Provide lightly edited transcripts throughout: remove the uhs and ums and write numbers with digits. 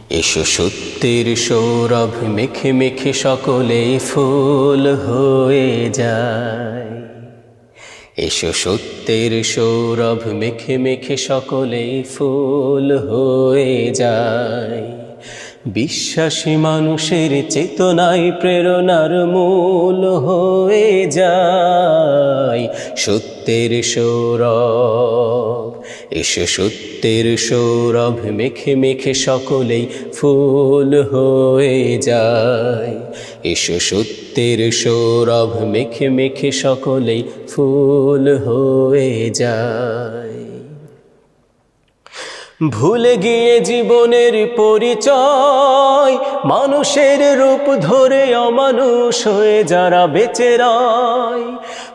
এসো সত্যের সৌরভ মেখে মেখে সকলে ফুল হয়ে যায়। এসো সত্যের সৌরভ মেখে মেখে সকলে ফুল হয়ে যায়। বিশ্বাসী মানুষের চেতনায় প্রেরণার মূল হয়ে যায় সত্যের সৌরভ। এসো সত্যের সৌরভ মেখে মেখে সকলেই ফুল হয়ে যায়। এসো সত্যের সৌরভ মেখে মেখে সকলেই ফুল হয়ে যায়। ভুলে গিয়ে জীবনের পরিচয়, মানুষের রূপ ধরে অমানুষ হয়ে যারা বেঁচে রয়।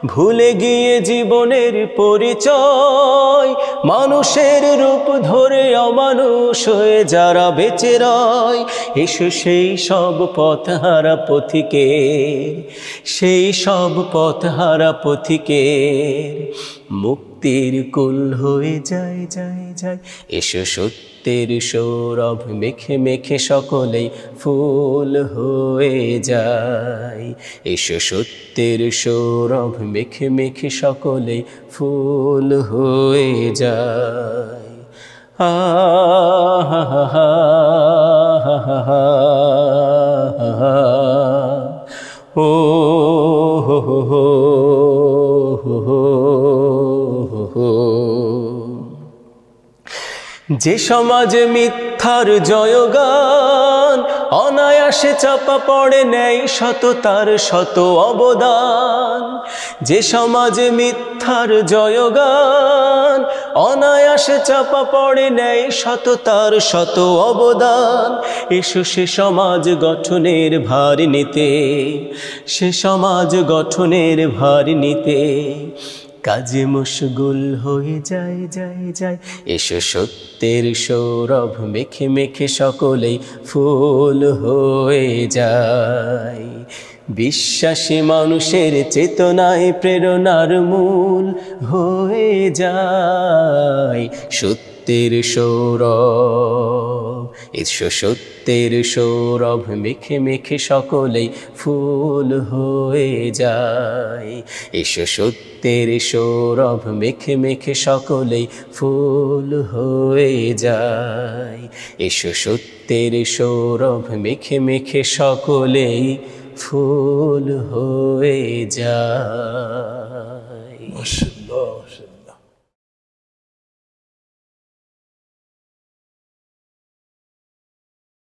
ভুলে গিয়ে জীবনের পরিচয়, মানুষের রূপ ধরে অমানুষ হয়ে যারা বেঁচে রয়। এসো সেই সব পথহারা পথিকের, সেই সব পথহারা পথিকের মুক্তির কুল হয়ে যায় যায় যায়। এসো সত্যের সৌরভ মেখে মেখে সকলেই ফুল হয়ে যায়। এসো সত্যের সৌরভ মেখে মেখে সকলেই ফুল হয়ে যায়। আহা হা হা হা হা, ও হো হো হো হো হো। যে সমাজে মিথ্যার জয়গান অনায়াসে চাপা পড়ে নেই সততার শত অবদান। যে সমাজে মিথ্যার জয়গান অনায়াসে চাপা পড়ে নেই সততার শত অবদান। এসো সে সমাজ গঠনের ভার নিতে, সে সমাজ গঠনের ভার নিতে কাজে মশগুল হয়ে যায় যায় যায়। এসো সত্যের সৌরভ মেখে মেখে সকলেই ফুল হয়ে যায়। বিশ্বাসী মানুষের চেতনায় প্রেরণার মূল হয়ে যায় সত্যের সৌরভ। এসো সত্যের সৌরভ মেখে মেখে সকলেই ফুল হয়ে যায়। এসো সত্যের সৌরভ মেখে মেখে সকলেই ফুল হয়ে যায়। এসো সত্যের সৌরভ মেখে মেখে সকলেই ফুল হয়ে যায়।